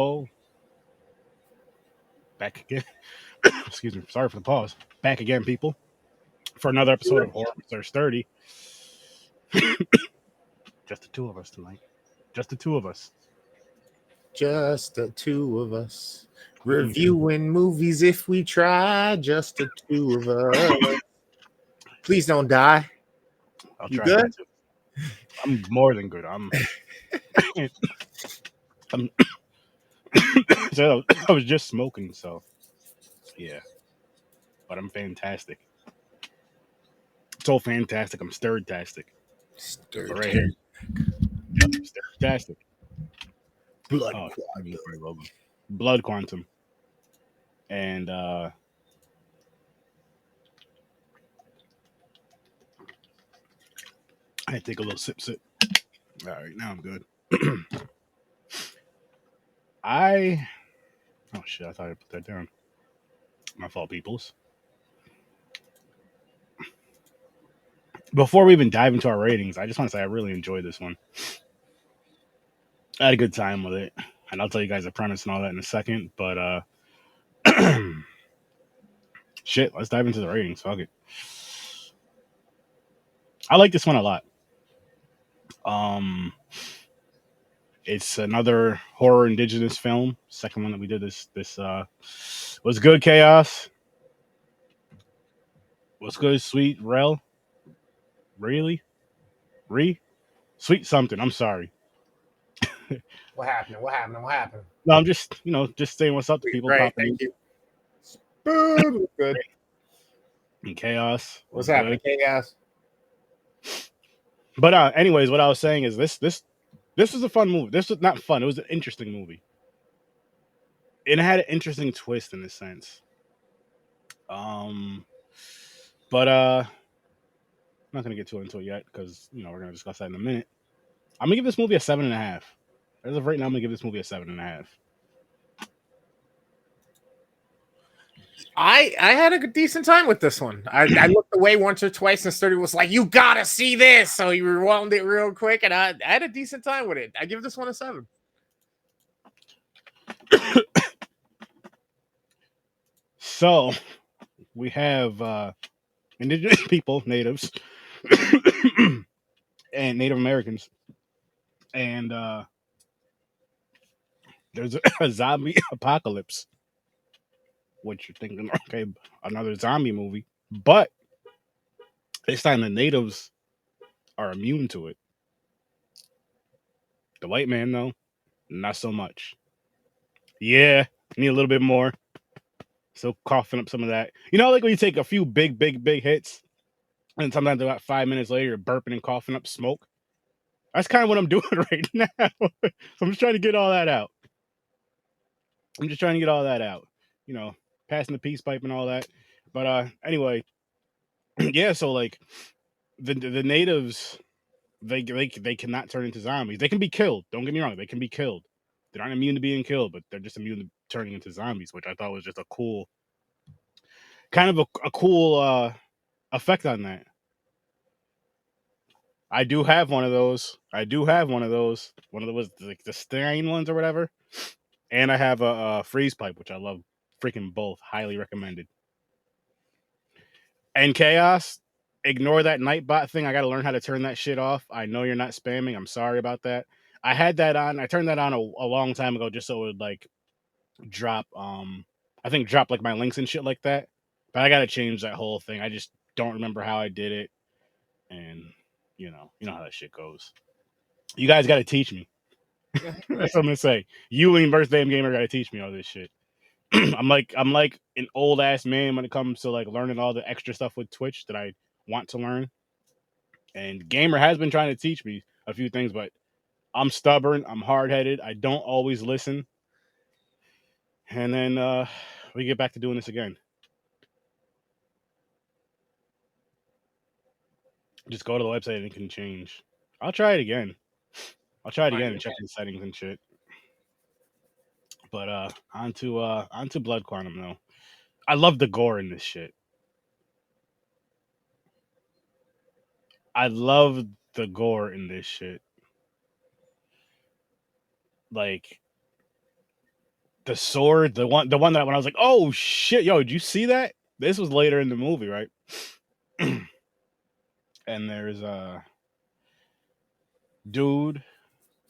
Oh, back again. Excuse me. Sorry for the pause. Back again, people, for another episode of Horror with Sir Sturdy. Just the two of us tonight. Just the two of us. Just the two of us reviewing movies if we try. Just the two of us. Please don't die. I'll You try good? not to. I'm more than good. I'm so I was just smoking, so yeah. But I'm fantastic. So fantastic. I'm stirred-tastic. But right here. Yep, stirred-tastic. Blood Oh, quantum. logo. Blood quantum. And I take a little sip. All right, now I'm good. I oh shit, I thought I put that down. My fault, peoples. Before we even dive into our ratings, I just want to say I really enjoyed this one. I had a good time with it, and I'll tell you guys the premise and all that in a second. But shit, let's dive into the ratings. Fuck it. I like this one a lot. Um, it's another horror indigenous film. Second one that we did. This was good. Chaos. What's good? Sweet Rel. Really? Sweet something. I'm sorry. What happened? What happened? What happened? No, I'm just just saying what's up to people Great, popping in. thank you. Boom, good. And Chaos What's was happening, good. chaos? But anyways, what I was saying is this was a fun movie. This was not fun. It was an interesting movie. It had an interesting twist in a sense. Um, but I'm not gonna get too into it yet because we're gonna discuss that in a minute. I'm gonna give this movie a 7.5. As of right now, I'm gonna give this movie a 7.5. I had a decent time with this one. I looked away once or twice, and Sturdy was like, "You gotta see this," so he rewound it real quick, and I had a decent time with it. I give this one a 7. So we have indigenous people, natives, and Native Americans, and there's a zombie apocalypse. Which you're thinking, okay, another zombie movie, but this time the natives are immune to it. The white man, though, not so much. Yeah, need a little bit more. Still coughing up some of that. Like when you take a few big hits, and sometimes about 5 minutes later, you're burping and coughing up smoke. That's kind of what I'm doing right now. So I'm just trying to get all that out. Passing the peace pipe and all that. But anyway, yeah. So like the natives, they cannot turn into zombies. They can be killed. Don't get me wrong. They can be killed. They're not immune to being killed, but they're just immune to turning into zombies, which I thought was just a cool, kind of a cool effect on that. I do have one of those. One of those, like the Stein ones or whatever. And I have a freeze pipe, which I love freaking both. Highly recommended. And Chaos, ignore that Nightbot thing. I got to learn how to turn that shit off. I know you're not spamming. I'm sorry about that. I had that on. I turned that on a long time ago just so it would like drop. I think drop like my links and shit like that. But I got to change that whole thing. I just don't remember how I did it, and you know how that shit goes. You guys got to teach me. That's what I'm gonna say. You and Birthday Gamer got to teach me all this shit. I'm like an old ass man when it comes to like learning all the extra stuff with Twitch that I want to learn. And Gamer has been trying to teach me a few things, but I'm stubborn. I'm hard headed. I don't always listen. And then we get back to doing this again. Just go to the website and it can change. I'll try it again. And check the settings and shit. But onto Blood Quantum though. I love the gore in this shit. I love the gore in this shit. Like the sword, the one that when I was like, oh shit, yo, did you see that? This was later in the movie, right? And there's a dude.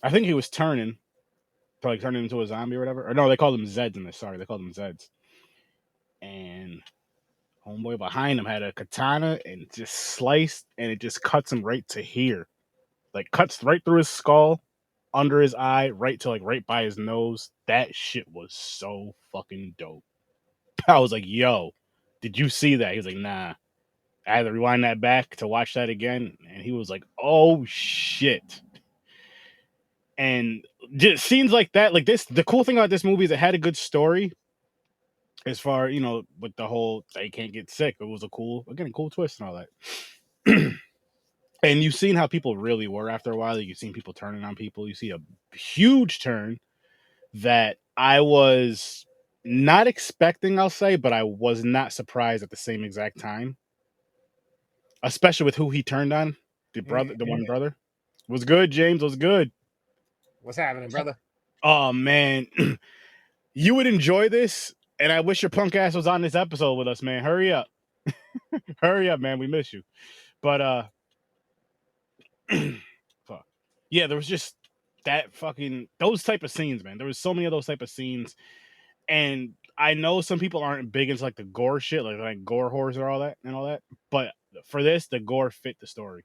I think he was turning, probably turning into a zombie or whatever. Or no, they called him Zeds in this. Sorry, they called him Zeds. And homeboy behind him had a katana and just sliced, and it just cuts him right to here, like cuts right through his skull, under his eye, right to like right by his nose. That shit was so fucking dope. I was like, yo, did you see that? He was like, nah. I had to rewind that back to watch that again, and he was like, oh shit. And just scenes like that, like this, the cool thing about this movie is it had a good story as far, with the whole they can't get sick. It was a cool twist and all that. And you've seen how people really were after a while. Like, you've seen people turning on people. You see a huge turn that I was not expecting, I'll say, but I was not surprised at the same exact time, especially with who he turned on. The one brother was good. James was good. What's happening, brother? Oh man, you would enjoy this, and I wish your punk ass was on this episode with us, man. Hurry up, hurry up, man. We miss you. But fuck, yeah, there was just that fucking those type of scenes, man. There was so many of those type of scenes, and I know some people aren't big into like the gore shit, like gore horrors or all that and all that. But for this, the gore fit the story.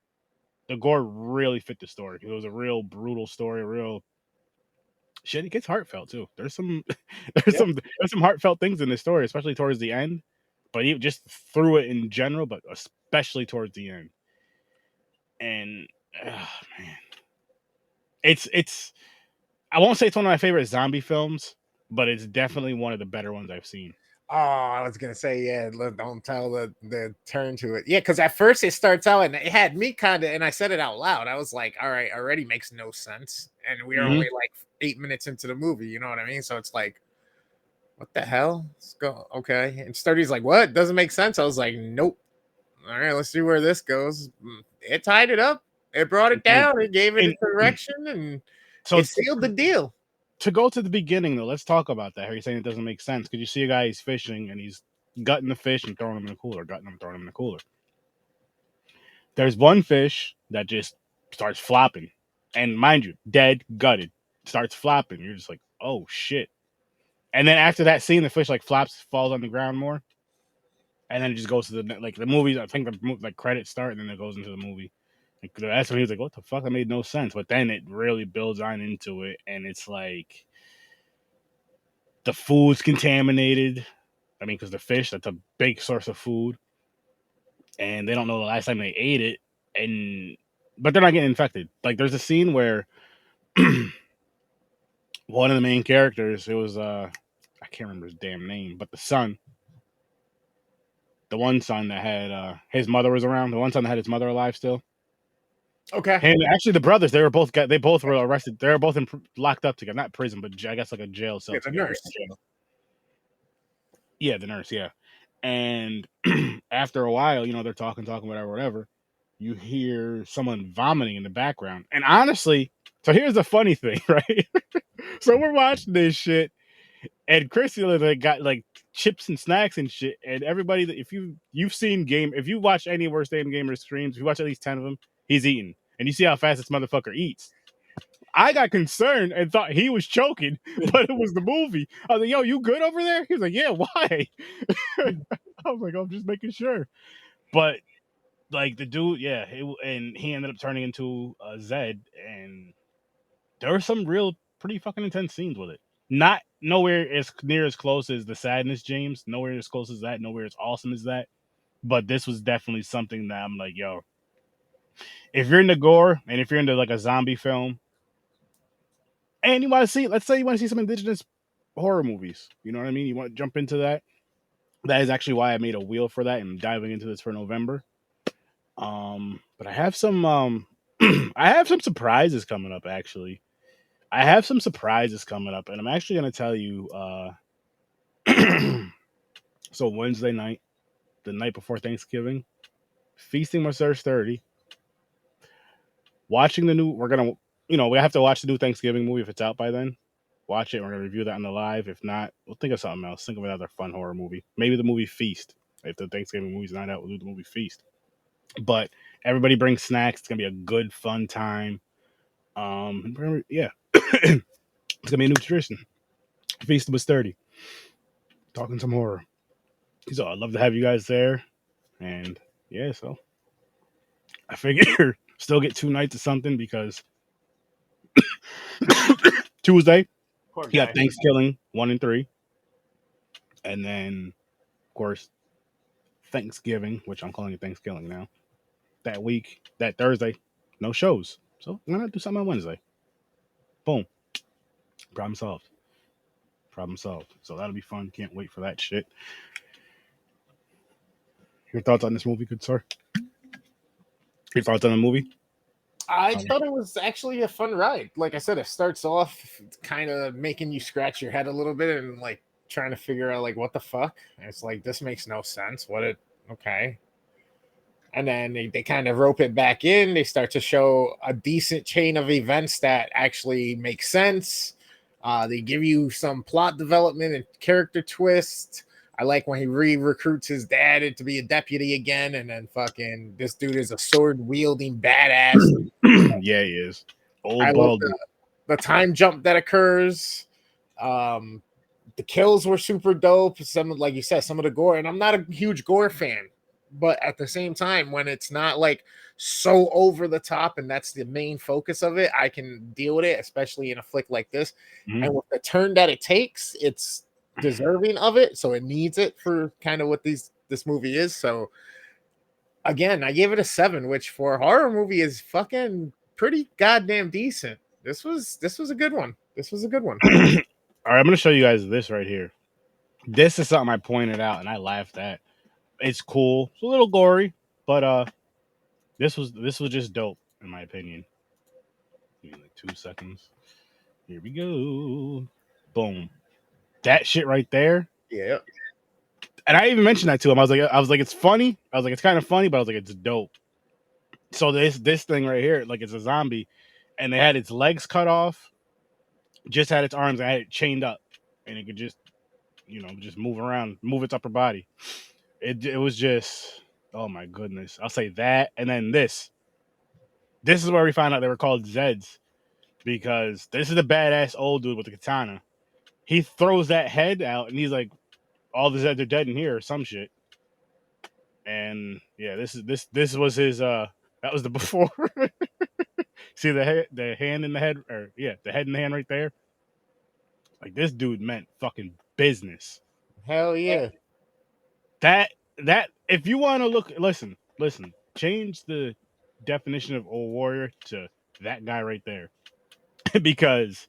The gore really fit the story. It was a real brutal story, real shit. It gets heartfelt too. There's some there's Yeah. some heartfelt things in this story, especially towards the end. But even just through it in general, but especially towards the end. And man, it's I won't say it's one of my favorite zombie films, but it's definitely one of the better ones I've seen. Oh, I was gonna say, yeah, don't tell the turn to it. Yeah, because at first it starts out and it had me kind of, and I said it out loud. I was like, all right, already makes no sense. And we are Mm-hmm. only like 8 minutes into the movie, you know what I mean? So it's like, what the hell? Let's go. Okay. And Sturdy's like, what? Doesn't make sense. I was like, nope. All right, let's see where this goes. It tied it up, it brought it down, it gave it a And direction, and so it sealed the deal. to go to the beginning though, let's talk about that. How you're saying it doesn't make sense because you see a guy he's fishing and he's gutting the fish and throwing them in the cooler, gutting them, throwing them in the cooler. There's one fish that just starts flopping, and mind you, dead, gutted, starts flopping. You're just like, oh shit. And then after that scene, the fish like flops, falls on the ground more, and then it just goes to the movie. I think the like credits start, and then it goes into the movie. Like, that's when he was like, what the fuck? That made no sense. But then it really builds on into it, and it's like the food's contaminated. I mean, because the fish, that's a big source of food, and they don't know the last time they ate it, and but they're not getting infected. Like, there's a scene where one of the main characters, it was I can't remember his damn name, but the one son that had his mother was around, the one son that had his mother alive still. Okay. And actually, the brothers, they both were arrested. They were both locked up together, not prison, but I guess like a jail cell Yeah, the together. nurse. Yeah, the nurse, yeah. And after a while, they're talking, whatever. You hear someone vomiting in the background. And honestly, so here's the funny thing, right? So we're watching this shit, and Chrissy like got like chips and snacks and shit. And everybody, if if you watch any Worst Damn Gamer streams, if you watch at least 10 of them, he's eating, and you see how fast this motherfucker eats. I got concerned and thought he was choking, but it was the movie. I was like, "Yo, you good over there?" He was like, "Yeah, why?" I was like, "I'm just making sure." But like the dude, yeah, and he ended up turning into a Zed, and there were some real pretty fucking intense scenes with it. Not nowhere as near as close as the Sadness James, nowhere as close as that, nowhere as awesome as that. But this was definitely something that I'm like, yo, if you're into gore and if you're into like a zombie film, and you want to see, let's say you want to see some indigenous horror movies, you know what I mean? You want to jump into that. That is actually why I made a wheel for that and diving into this for November. But I have some I have some surprises coming up actually. I have some surprises coming up, and I'm actually gonna tell you so Wednesday night, the night before Thanksgiving, feasting my Sir's 30, watching the new we're gonna we have to watch the new Thanksgiving movie if it's out by then. Watch it. We're gonna review that on the live. If not, we'll think of something else. Think of another fun horror movie. Maybe the movie Feast. If the Thanksgiving movie's not out, we'll do the movie Feast. But everybody brings snacks. It's gonna be a good, fun time. Yeah, it's gonna be a new tradition. Feast with Sturdy, talking some horror. So I'd love to have you guys there. And yeah, so I figure still get 2 nights or something because Tuesday Poor you got guy. Thanksgiving 1 and 3, and then of course Thanksgiving, which I'm calling it Thanksgiving now. That week, that Thursday, no shows. So I'm gonna do something on Wednesday. Boom, problem solved. Problem solved. So that'll be fun. Can't wait for that shit. Your thoughts on this movie, good sir? Your thoughts on the movie? I Um, thought it was actually a fun ride. Like I said, it starts off kind of making you scratch your head a little bit and like trying to figure out like what the fuck. And it's like this makes no sense. What it okay. And then they kind of rope it back in. They start to show a decent chain of events that actually make sense. They give you some plot development and character twist. I like when he recruits his dad to be a deputy again, and then fucking this dude is a sword wielding badass. yeah, he is. I Old love bald dude. the time jump that occurs. Um, the kills were super dope. Some, like you said, some of the gore, and I'm not a huge gore fan, but at the same time, when it's not like so over the top and that's the main focus of it, I can deal with it, especially in a flick like this. Mhm. And with the turn that it takes, it's deserving of it, so it needs it for kind of what this movie is. So again, I gave it a 7, which for a horror movie is fucking pretty goddamn decent. This was a good one. This was a good one. All right, I'm gonna show you guys this right here. This is something I pointed out and I laughed at. It's cool. It's a little gory, but this was just dope in my opinion. Give me like 2 seconds. Here we go. Boom. That shit right there. Yeah. And I even mentioned that to him. I was like, it's funny. I was like, it's kind of funny, but I was like, it's dope. So this thing right here, like it's a zombie, and they had its legs cut off, just had its arms, and had it chained up, and it could just just move around, move its upper body. It was just, oh my goodness. I'll say that, and then this. This is where we found out they were called Zeds because this is the badass old dude with the katana. He throws that head out, and he's like, all the Zeds are dead in here or some shit. And yeah, this was his that was the before. See the hand in the head, or yeah, the head and the hand right there. Like this dude meant fucking business. Hell yeah. That if you want to look, listen, change the definition of old warrior to that guy right there, because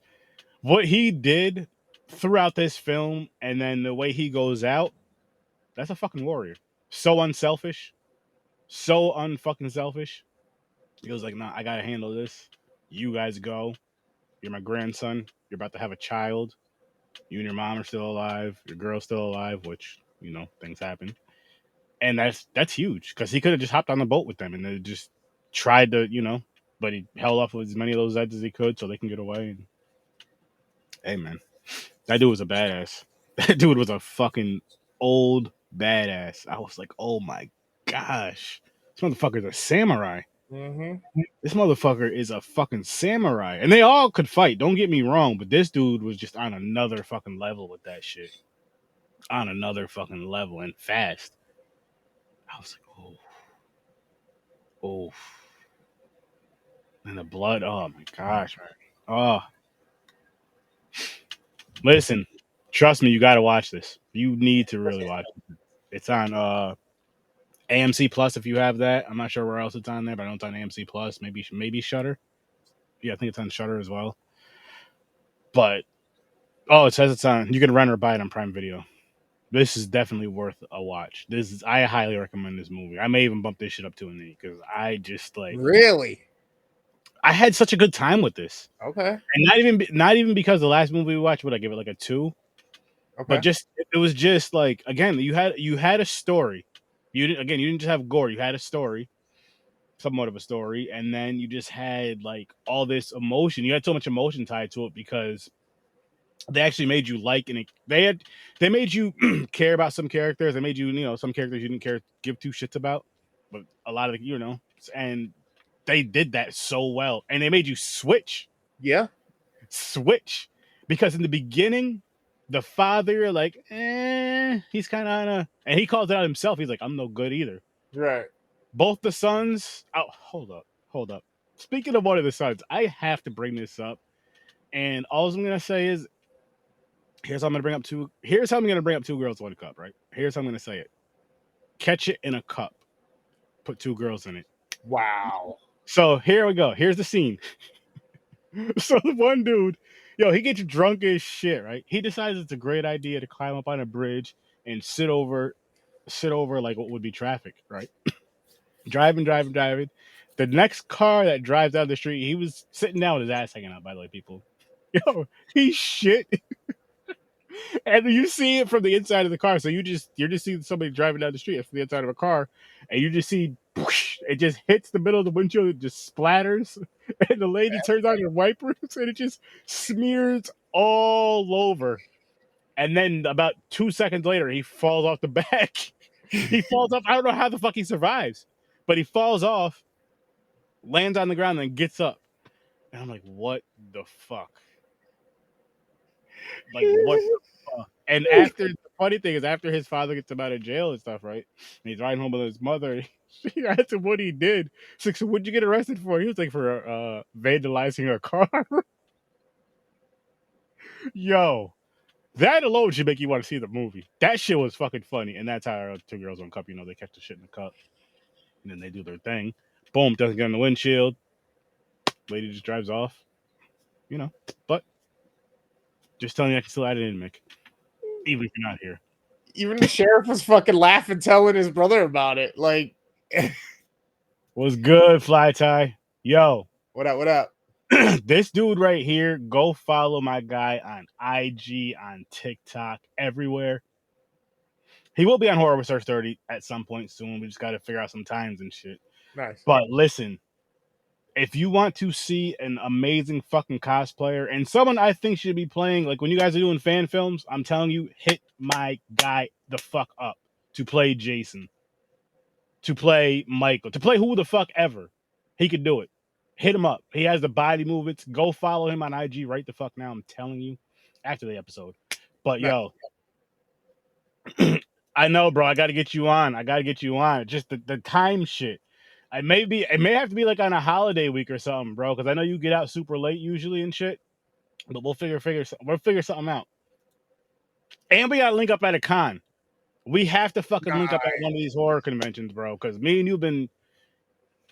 what he did throughout this film, and then the way he goes out, that's a fucking warrior. So unselfish, so unfucking selfish. He was like, "Nah, I gotta handle this. You guys go. You're my grandson. You're about to have a child. You and your mom are still alive. Your girl's still alive, which things happen, and that's huge because he could have just hopped on the boat with them and then just tried to, but he held off with as many of those Zeds as he could so they can get away. And hey, man, that dude was a badass. That dude was a fucking old badass. I was like, oh my gosh, this motherfucker's a samurai. Mm-hmm. This motherfucker is a fucking samurai. And they all could fight, don't get me wrong, but this dude was just on another fucking level with that shit. On another fucking level and fast. I was like, oh, oh. And the blood, oh my gosh, man. Oh, listen, trust me, you gotta watch this. You need to really watch it. It's on AMC Plus if you have that. I'm not sure where else it's on there, but I know it's on AMC Plus. Maybe Shutter. Yeah, I think it's on Shutter as well. But it says it's on. You can rent or buy it on Prime Video. This is definitely worth a watch. I highly recommend this movie. I may even bump this shit up to an 8 because I just like Really? I had such a good time with this, Okay. and not even because the last movie we watched would I give it like a 2, but Okay. just it was just like again you had a story. You didn't just have gore. You had a story, somewhat of a story, and then you just had like all this emotion. You had so much emotion tied to it because they actually made you like, and they made you care about some characters. They made you some characters you didn't give two shits about, but a lot of and they did that so well, and they made you Yeah. switch, because in the beginning, the father like, he's kind of, and he calls it out himself. He's like, I'm no good either. Right. Both the sons. Oh, hold up. Speaking of one of the sons, I have to bring this up, and all I'm gonna say is, here's how I'm gonna bring up two. Here's how I'm gonna bring up two girls, one cup. Right. Here's how I'm gonna say it. Catch it in a cup. Put two girls in it. Wow. So here we go. Here's the scene. So the one dude, he gets drunk as shit, right? He decides it's a great idea to climb up on a bridge and sit over like what would be traffic, right? Driving. The next car that drives down the street, he was sitting down with his ass hanging out, by the way, people. He shit. And you see it from the inside of the car. So you're just seeing somebody driving down the street from the inside of a car, and you just see whoosh, it just hits the middle of the windshield, it just splatters, and the lady turns on her wipers, and it just smears all over. And then about 2 seconds later, he falls off the back. He falls off. I don't know how the fuck he survives, but he falls off, lands on the ground, and then gets up. And I'm like, what the fuck? Like, what the fuck? And after, the funny thing is, after his father gets him out of jail and stuff, right? And he's riding home with his mother. She asked him what he did. She's like, so what'd you get arrested for? He was like, for vandalizing a car. Yo, that alone should make you want to see the movie. That shit was fucking funny. And that's how Two Girls, One Cup, they catch the shit in the cup. And then they do their thing. Boom, doesn't get on the windshield. Lady just drives off. But just telling you, I can still add it in, Mick. Even if you're not here. Even the sheriff was fucking laughing, telling his brother about it. Like, What's good, Fly Tie? Yo, what up? What up? this dude right here, go follow my guy on IG, on TikTok, everywhere. He will be on Horror with Sir 30 at some point soon. We just got to figure out some times and shit. Nice. But listen, if you want to see an amazing fucking cosplayer and someone I think should be playing, like when you guys are doing fan films, I'm telling you, hit my guy the fuck up to play Jason, to play Michael, to play who the fuck ever. He could do it. Hit him up. He has the body movements. Go follow him on IG right the fuck now. I'm telling you, after the episode. But yo, I know, bro. I got to get you on. Just the time shit. It may have to be like on a holiday week or something, bro. Because I know you get out super late usually and shit. But we'll figure something out. And we got to link up at a con. We have to fucking link up at one of these horror conventions, bro. Because me and you've been,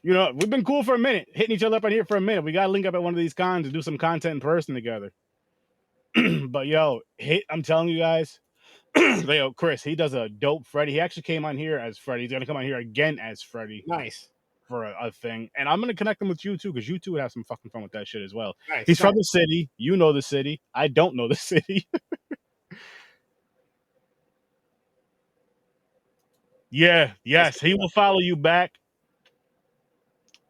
we've been cool for a minute, hitting each other up on here for a minute. We got to link up at one of these cons and do some content in person together. But yo, I'm telling you guys, Chris, he does a dope Freddy. He actually came on here as Freddy. He's gonna come on here again as Freddy. Nice. For a thing. And I'm gonna connect him with you too, because you two would have some fucking fun with that shit as well. Nice. He's from the city. You know the city. I don't know the city. Yeah, yes, he will follow you back.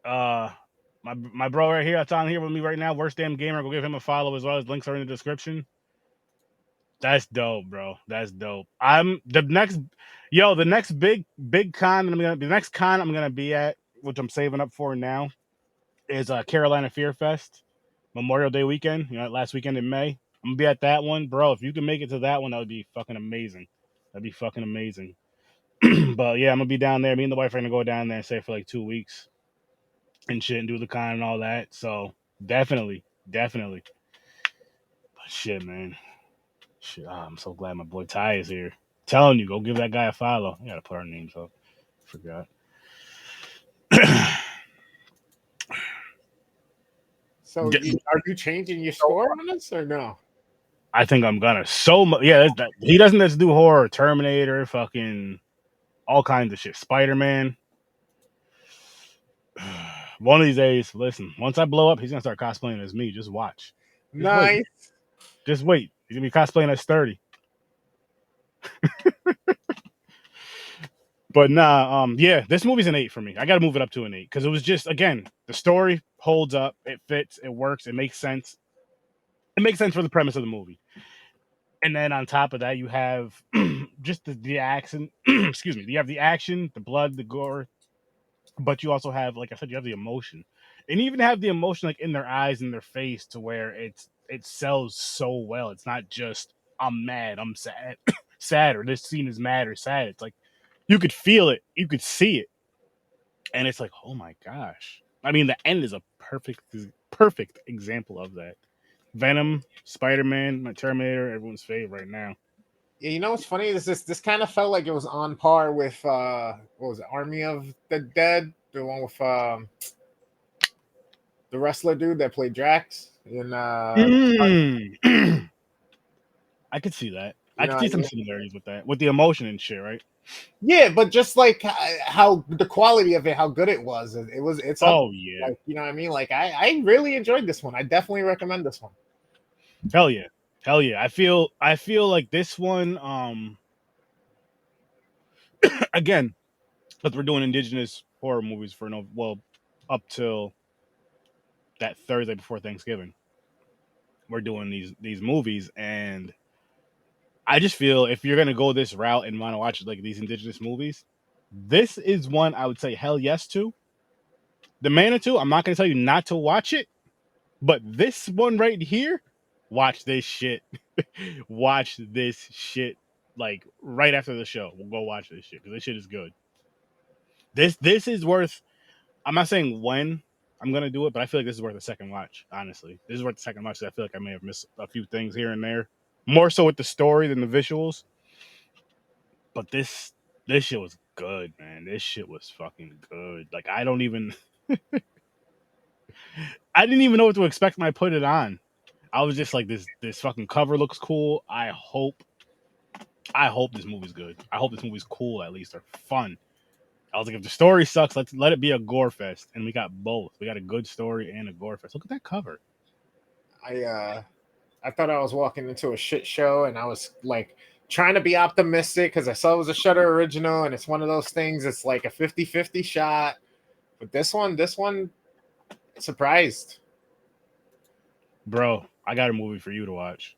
My bro right here, that's on here with me right now, Worst Damn Gamer. Go give him a follow as well. His links are in the description. That's dope, bro. That's dope. The next big con I'm gonna be at, which I'm saving up for now, is Carolina Fear Fest, Memorial Day weekend. Last weekend in May. I'm gonna be at that one, bro. If you can make it to that one, that would be fucking amazing. That'd be fucking amazing. But yeah, I'm gonna be down there. Me and the wife are gonna go down there and stay for like 2 weeks and shit and do the con and all that. So definitely. But shit, man. Shit, I'm so glad my boy Ty is here. Telling you, go give that guy a follow. I gotta put our names up. Forgot. So, are you changing your score on this or no? I think I'm gonna he doesn't just do horror, Terminator, fucking all kinds of shit, Spider-Man. One of these days, listen. Once I blow up, he's gonna start cosplaying as me. Just watch. Nice. Just wait. He's gonna be cosplaying as Sturdy. But nah, yeah, this movie's an 8 for me. I gotta move it up to an 8 because it was just, again, the story holds up, it fits, it works, it makes sense. It makes sense for the premise of the movie. And then on top of that, you have just the action. Excuse me. You have the action, the blood, the gore, but you also have, like I said, you have the emotion, and you even have the emotion like in their eyes and their face, to where it sells so well. It's not just I'm mad, I'm sad, sad, or this scene is mad or sad. It's like you could feel it, you could see it, and it's like, oh my gosh. I mean, the end is a perfect example of that. Venom, Spider Man, my Terminator, everyone's favorite right now. Yeah, you know what's funny is this kind of felt like it was on par with what was it, Army of the Dead, the one with the wrestler dude that played Drax in Mm. I could see that. you I know could what see I some mean? similarities with that, with the emotion and shit, right? Yeah, but just like how the quality of it, how good it was, it's up. Oh yeah, Like, you know what I mean? Like I really enjoyed this one. I definitely recommend this one. hell yeah, hell yeah. I feel like this one. Again, but we're doing indigenous horror movies for no, well, up till that Thursday before Thanksgiving. We're doing these movies, and I just feel if you're gonna go this route and want to watch like these indigenous movies, this is one I would say hell yes to. The Manitou, I'm not gonna tell you not to watch it, but this one right here, watch this shit. Watch this shit like right after the show. We'll go watch this shit because this shit is good. This is worth. I'm not saying when I'm gonna do it, but I feel like this is worth a second watch. Honestly, this is worth the second watch. I feel like I may have missed a few things here and there, more so with the story than the visuals. But this shit was good, man. This shit was fucking good. Like I didn't even know what to expect when I put it on. I was just like, this fucking cover looks cool. I hope this movie's good. I hope this movie's cool at least, or fun. I was like, if the story sucks, let's let it be a gore fest. And we got both. We got a good story and a gore fest. Look at that cover. I thought I was walking into a shit show, and I was like trying to be optimistic because I saw it was a Shutter original, and it's one of those things. It's like a 50-50 shot, but this one surprised. Bro, I got a movie for you to watch.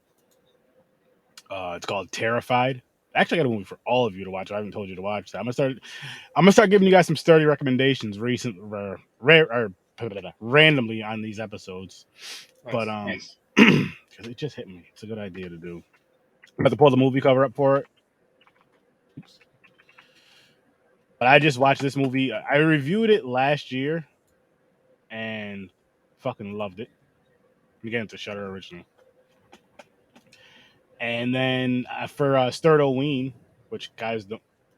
It's called Terrified. Actually, I got a movie for all of you to watch. I haven't told you to watch that. I'm gonna start giving you guys some sturdy recommendations rare, or randomly on these episodes. But Nice, nice. because it just hit me. It's a good idea to do. I'm about to pull the movie cover up for it. Oops. But I just watched this movie. I reviewed it last year and fucking loved it. Again, it's a Shutter original. And then for Sturdoween, which guys,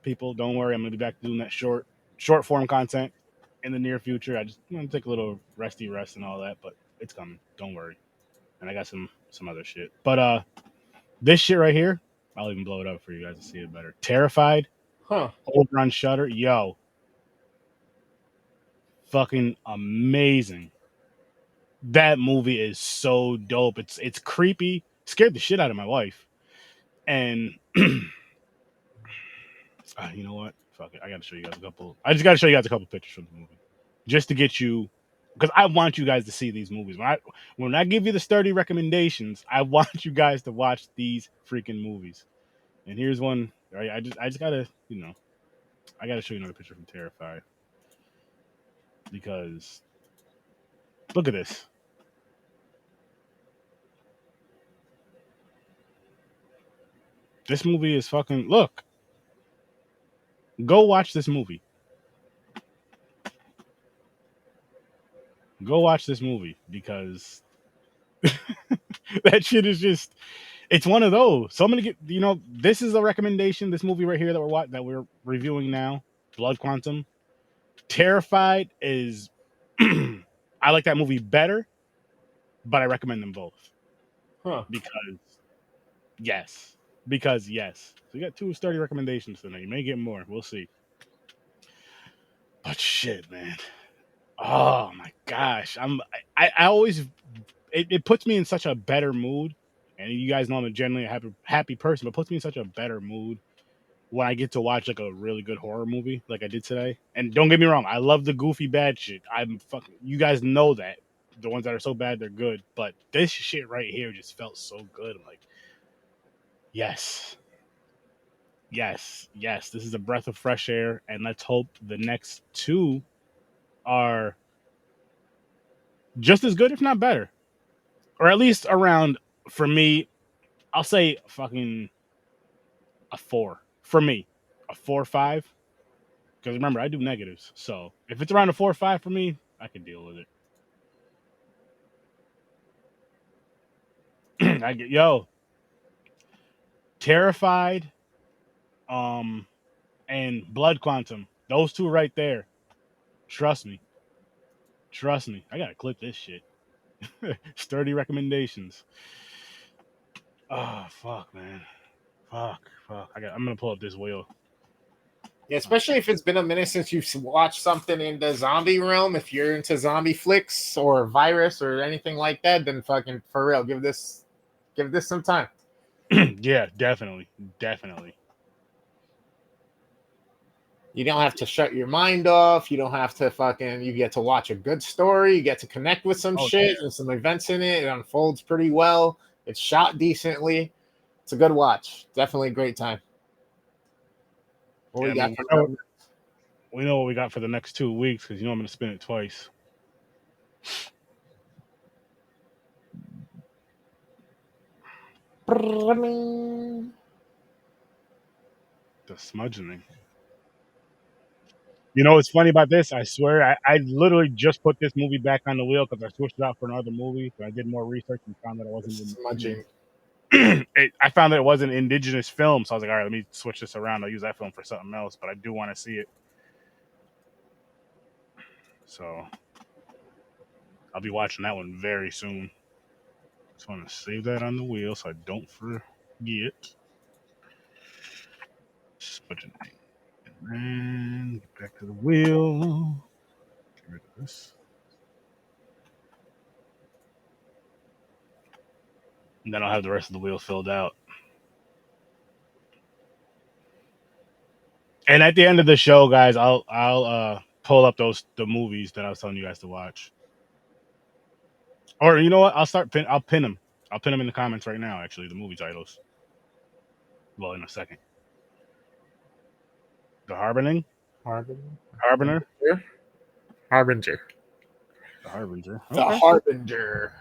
people, don't worry, I'm gonna be back doing that short form content in the near future. I just want to take a little resty rest and all that, but it's coming. Don't worry. And I got some other shit. But this shit right here, I'll even blow it up for you guys to see it better. Terrified, Huh. over on Shutter, yo, fucking amazing. That movie is so dope. It's creepy. Scared the shit out of my wife. And you know what? Fuck it. I gotta show you guys a couple. I just gotta show you guys a couple pictures from the movie, just to get you, because I want you guys to see these movies. When I give you the sturdy recommendations, I want you guys to watch these freaking movies. And here's one. Right? I just gotta, I gotta show you another picture from Terrified, because look at this. This movie is fucking. Look, go watch this movie. Go watch this movie because that shit is just, it's one of those. So I'm gonna get, this is a recommendation. This movie right here that we're reviewing now, Blood Quantum. Terrified is I like that movie better, but I recommend them both Huh. because yes, yes. So you got two sturdy recommendations tonight. You may get more. We'll see. But shit, man. Oh my gosh, I always, it puts me in such a better mood. And you guys know I'm generally a happy person, but puts me in such a better mood when I get to watch like a really good horror movie like I did today. And don't get me wrong, I love the goofy bad shit. I'm fucking, you guys know that. The ones that are so bad they're good. But this shit right here just felt so good. I'm like, Yes. Yes. Yes. This is a breath of fresh air, and let's hope the next two are just as good, if not better. Or at least around, for me, I'll say fucking a 4. For me. A 4 or 5. Because remember, I do negatives. So if it's around a 4 or 5 for me, I can deal with it. I get Terrified, um, and Blood Quantum. Those two right there. Trust me. Trust me. I gotta clip this shit. Sturdy recommendations. Oh fuck, man. Fuck. I'm gonna pull up this wheel. Yeah, especially if it's been a minute since you've watched something in the zombie realm. If you're into zombie flicks or virus or anything like that, then fucking for real, give this some time. Yeah, definitely. Definitely. You don't have to shut your mind off. You don't have to fucking. You get to watch a good story. You get to connect with some Oh shit and some events in it. It unfolds pretty well. It's shot decently. It's a good watch. Definitely a great time. What yeah, we I got mean coming up? we know what we got for the next 2 weeks because I'm gonna spin it twice. The smudging. You know what's funny about this? I swear, I literally just put this movie back on the wheel because I switched it out for another movie. So I did more research and found that it wasn't Smudging. I found that it was an indigenous film, so I was like, all right, let me switch this around. I'll use that film for something else, but I do want to see it. So I'll be watching that one very soon. Just want to save that on the wheel so I don't forget. Smudging. And then get back to the wheel. Get rid of this. And then I'll have the rest of the wheel filled out. And at the end of the show, guys, I'll pull up the movies that I was telling you guys to watch. Or you know what? I'll pin them. I'll pin them in the comments right now. Actually, the movie titles. Well, in a second. The Harbinger. Harbinger. Harbinger. The Harbinger. The Okay. Harbinger.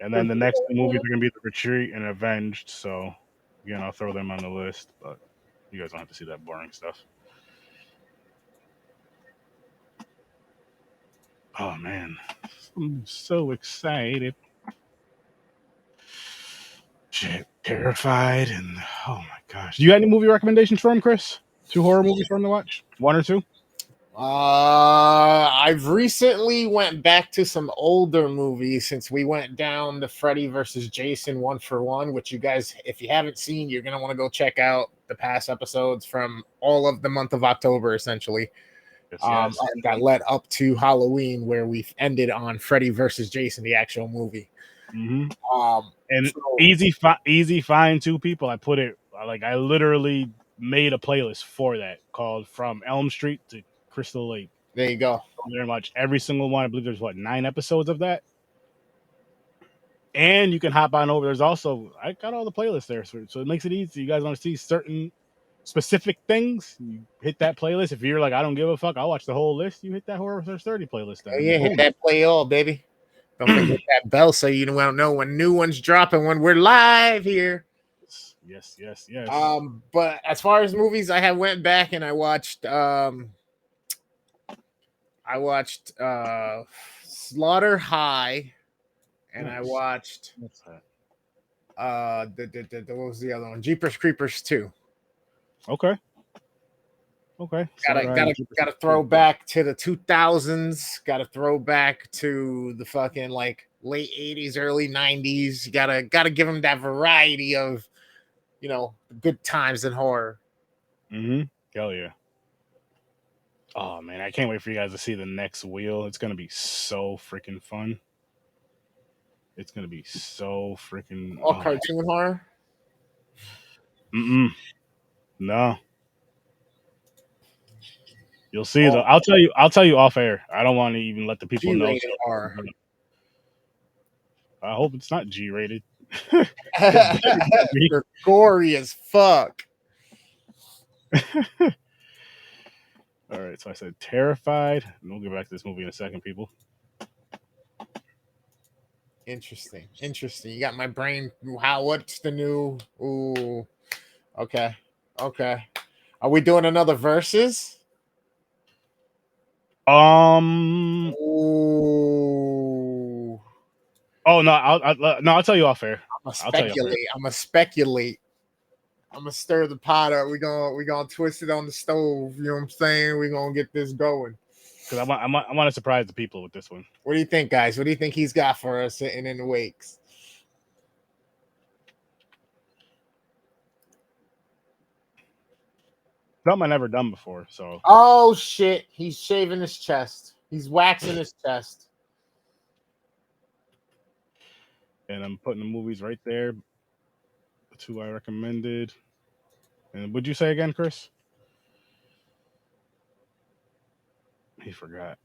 And then the next two movies are gonna be The Retreat and Avenged. So again, I'll throw them on the list, but you guys don't have to see that boring stuff. Oh man, I'm so excited. Shit, terrified, and oh my gosh. Do you got any movie recommendations for him, Chris? 2 horror movies for him to watch? 1 or 2? I've recently went back to some older movies since we went down the Freddy versus Jason 1 for 1, which you guys, if you haven't seen, you're gonna want to go check out the past episodes from all of the month of October, essentially. Yes. That led up to Halloween, where we ended on Freddy versus Jason, the actual movie. Mm-hmm. Um, And so easy find 2 people. I literally made a playlist for that called From Elm Street to Crystal Lake. there you go. Very much every single one. I believe there's 9 episodes of that. And you can hop on over. There's also I got all the playlists there, so it makes it easy. You guys want to see certain specific things, you hit that playlist. If you're like, I don't give a fuck, I'll watch the whole list. You hit that Horror Search 30 playlist Oh, then. yeah, hit Boom. that play all, baby. Don't forget that bell so you don't know when new ones dropping when we're live here. Yes. But as far as movies, I have went back and I watched Slaughter High, and Nice. I watched What's that? what was the other one? Jeepers Creepers 2. Okay. Gotta throw back to the 2000s. Gotta throw back to the fucking like late 80s, early 90s. You gotta give them that variety of good times in horror. Mm-hmm. Hell yeah. Oh man, I can't wait for you guys to see the next wheel. It's gonna be so freaking fun. It's gonna be so freaking. All cartoon horror. Mm-mm. No. You'll see though. All I'll tell you off air. I don't want to even let the people know. G-rated horror. I hope it's not G rated. It better be. They're gory as fuck. All right, so I said Terrified, and we'll get back to this movie in a second, people. Interesting. Interesting. You got my brain. How? What's the new? Ooh. Okay. Okay. Are we doing another versus? Um. Ooh. Oh no, I'll tell you off air. I'm gonna I'll tell you off air speculate. I'm gonna speculate. I'm gonna stir the pot up. We gonna twist it on the stove. You know what I'm saying? We gonna get this going. because I want to surprise the people with this one. What do you think, guys? What do you think he's got for us sitting in the wakes? Something I never done before. So, Oh shit! He's shaving his chest. He's waxing his chest. and I'm putting the movies right there. The two I recommended. And would you say again, Chris? He forgot.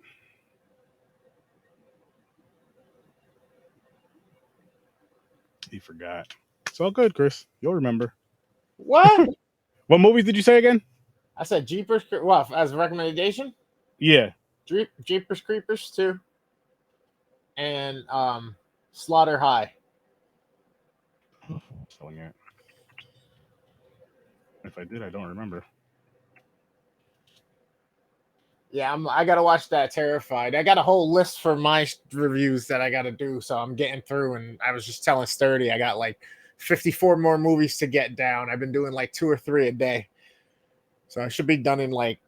He forgot. It's all good, Chris. You'll remember. What? What movies did you say again? I said Jeepers. What as a recommendation? Yeah. Jeepers Creepers 2 and Slaughter High. Selling it. If I did, I don't remember. Yeah, I gotta watch that. Terrified. I got a whole list for my reviews that I gotta do, so I'm getting through. And I was just telling Sturdy, I got like 54 more movies to get down. I've been doing like 2 or 3 a day, so I should be done in like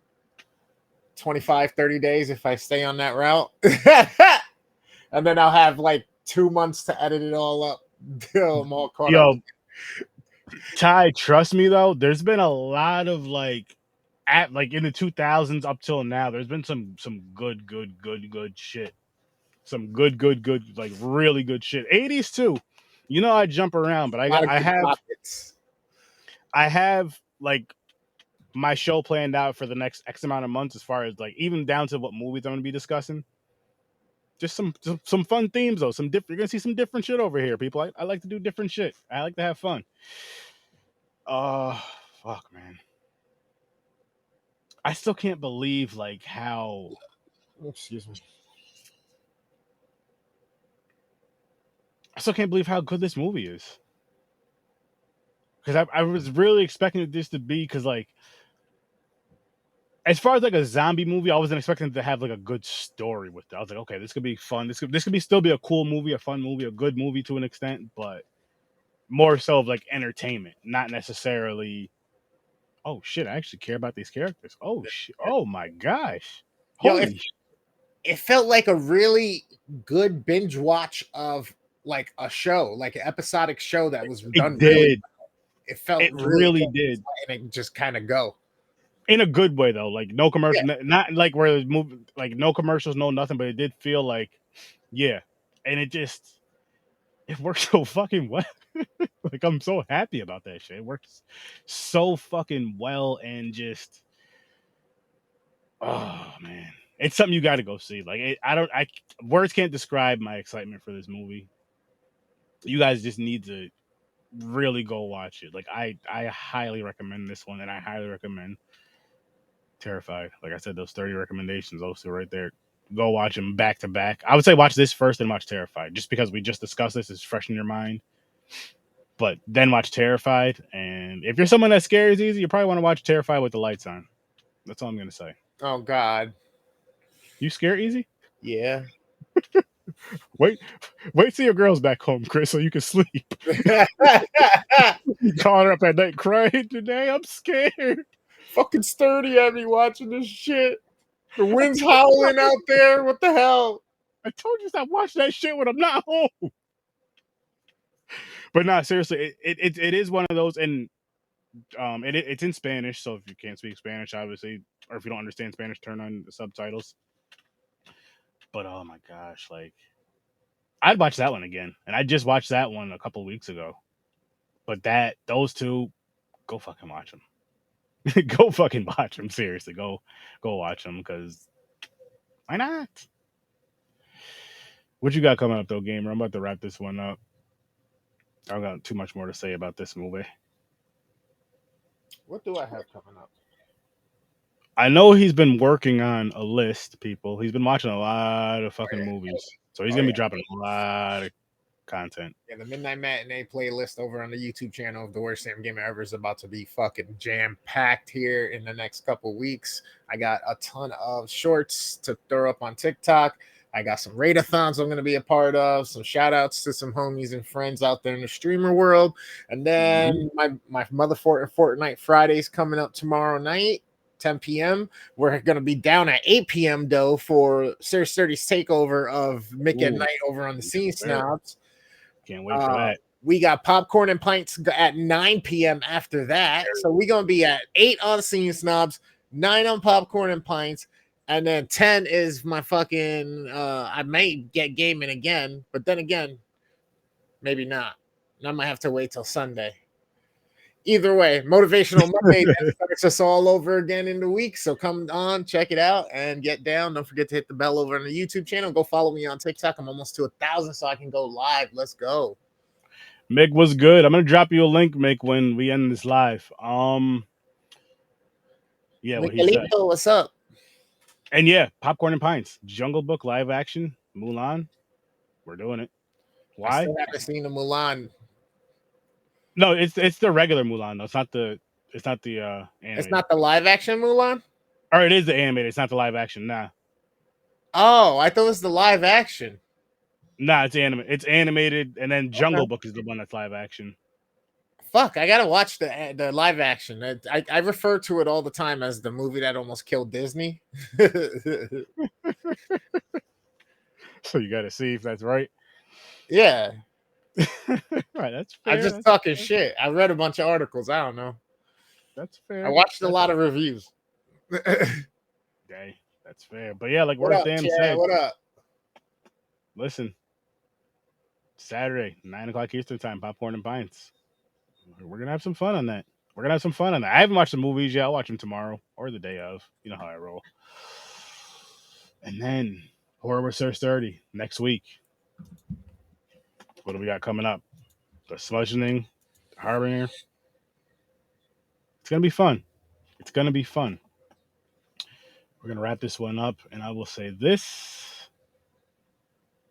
25, 30 days if I stay on that route. And then I'll have like 2 months to edit it all up until I'm all caught up. Yo, Ty, trust me though, there's been a lot of like in the 2000s up till now, there's been some good shit. Some good like really good shit. 80s too. You know I jump around, but A lot of I good have topics. I have like my show planned out for the next X amount of months as far as like even down to what movies I'm going to be discussing. Just some fun themes though. Some different. You're gonna see some different shit over here, people. I like to do different shit. I like to have fun. Uh, fuck, man. I still can't believe like how Excuse me. I still can't believe how good this movie is. Because I was really expecting this to be because like as far as like a zombie movie, I wasn't expecting to have like a good story with it. I was like, okay, this could be fun. This could be still be a cool movie, a fun movie, a good movie to an extent, but more so of like entertainment, not necessarily. Oh shit! I actually care about these characters. Oh shit! Oh my gosh! Yo, Holy! it felt like a really good binge watch of like a show, like an episodic show that was It done really. did. It felt It really really good, did. and it just kind of go. In a good way though. Like no Yeah, commercial, not like where the movie, like no commercials, no nothing. But it did feel like, yeah, and it worked so fucking well. Like I'm so happy about that shit. It works so fucking well, and just oh man, it's something you got to go see. Like I don't, I words can't describe my excitement for this movie. You guys just need to really go watch it. Like I highly recommend this one, and I highly recommend Terrified. Like I said, those 30 recommendations, those two right there. Go watch them back to back. I would say watch this first and watch Terrified, just because we just discussed this. It's fresh in your mind. But then watch Terrified, and if you're someone that scares easy, you probably want to watch Terrified with the lights on. That's all I'm gonna say. oh god, You scare easy? yeah. Wait, wait till your girl's back home, Chris, so you can sleep. You calling her up at night crying today. I'm scared. Fucking Sturdy at me watching this shit. The wind's I howling out there. What the hell? told you stop watching that shit when I'm not home. But nah, seriously, it is one of those, and it's in Spanish. So if you can't speak Spanish, obviously, or if you don't understand Spanish, turn on the subtitles. But oh my gosh, like I'd watch that one again, and I just watched that one a couple weeks ago. But those two, go fucking watch them. Go fucking watch them. Seriously, go watch them because why not? What you got coming up though, gamer? I'm about to wrap this one up. I don't got too much more to say about this movie. What do I have coming up? I know he's been working on a list, people. He's been watching a lot of Oh fucking yeah, movies. So he's oh gonna be yeah, dropping a lot of content. yeah. The Midnight Matinee playlist over on the YouTube channel of the Worst Damn Gamer Ever is about to be fucking jam packed here in the next couple weeks. I got a ton of shorts to throw up on TikTok. I got some radathons I'm going to be a part of, some shout outs to some homies and friends out there in the streamer world. And Mhm. then my Mother Fortnite Fridays coming up tomorrow night, 10 p.m. We're going to be down at 8 p.m. though for Sir Sturdy's takeover of Mick at Ooh, Night over on the yes, Scene sir. Snobs. Can't wait for that. We got popcorn and pints at 9 p.m. after that. So we're going to be at 8 on Scene Snobs, 9 on popcorn and pints. And then 10 is my fucking, I might get gaming again, but then again, maybe not. And I might have to wait till Sunday. Either way, Motivational Monday then starts us all over again in the week. So come on, check it out and get down. Don't forget to hit the bell over on the YouTube channel. Go follow me on TikTok. I'm almost to 1,000 so I can go live. Let's go. Mick was good. I'm gonna drop you a link, Mick, when we end this live. Yeah, what he said. Miguelito, what's up? And yeah, Popcorn and Pints, Jungle Book live action, Mulan. We're doing it. I Why? still haven't seen the Mulan. No, it's the regular Mulan though. It's not the It's animated. not the live action Mulan. Or it is the animated. It's not the live action. Nah, Oh, I thought it was the live action. nah, it's animated. It's animated, and then Okay. Jungle Book is the one that's live action. Fuck, I gotta watch the live action. I refer to it all the time as the movie that almost killed Disney. So you got to see if that's right. Yeah, Right, that's I'm fair. just That's talking fair. shit. I read a bunch of articles. I don't know. That's I fair. watched a That's lot of reviews. okay. That's fair. But yeah, like What Worst up, Damn Chad? said, What up? listen, Saturday, 9 o'clock Eastern time, Popcorn and Pints. We're gonna have some fun on that. We're gonna have some fun on that. I haven't watched the movies yet. I'll watch them tomorrow or the day of. You know how I roll. And then Horror with Sir Sturdy next week. What do we got coming up? The Smudgening, the Harbinger. It's gonna be fun. It's gonna be fun. We're gonna wrap this one up, and I will say this: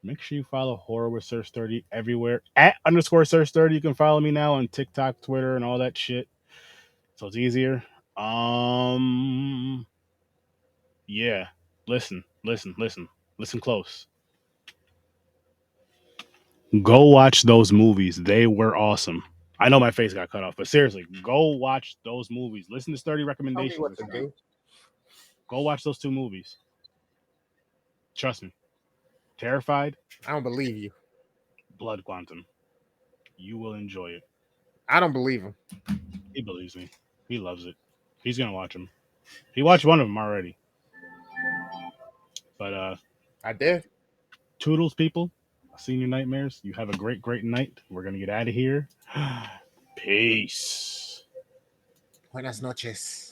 make sure you follow Horror with Sir Sturdy everywhere at underscore Sir Sturdy. You can follow me now on TikTok, Twitter, and all that shit. So it's easier. Um, yeah. Listen close. Go watch those movies. They were awesome. I know my face got cut off, but seriously, go watch those movies. Listen to Sturdy Tell me recommendations what this to time. do. Go watch those two movies. Trust me. Terrified, I don't believe you. Blood Quantum. You will enjoy it. I don't believe him. He believes me. He loves it. He's gonna watch them. He watched one of them already. But I did. toodles, people. I've seen your nightmares. You have a great, great night. We're gonna get out of here. Peace. Buenas noches.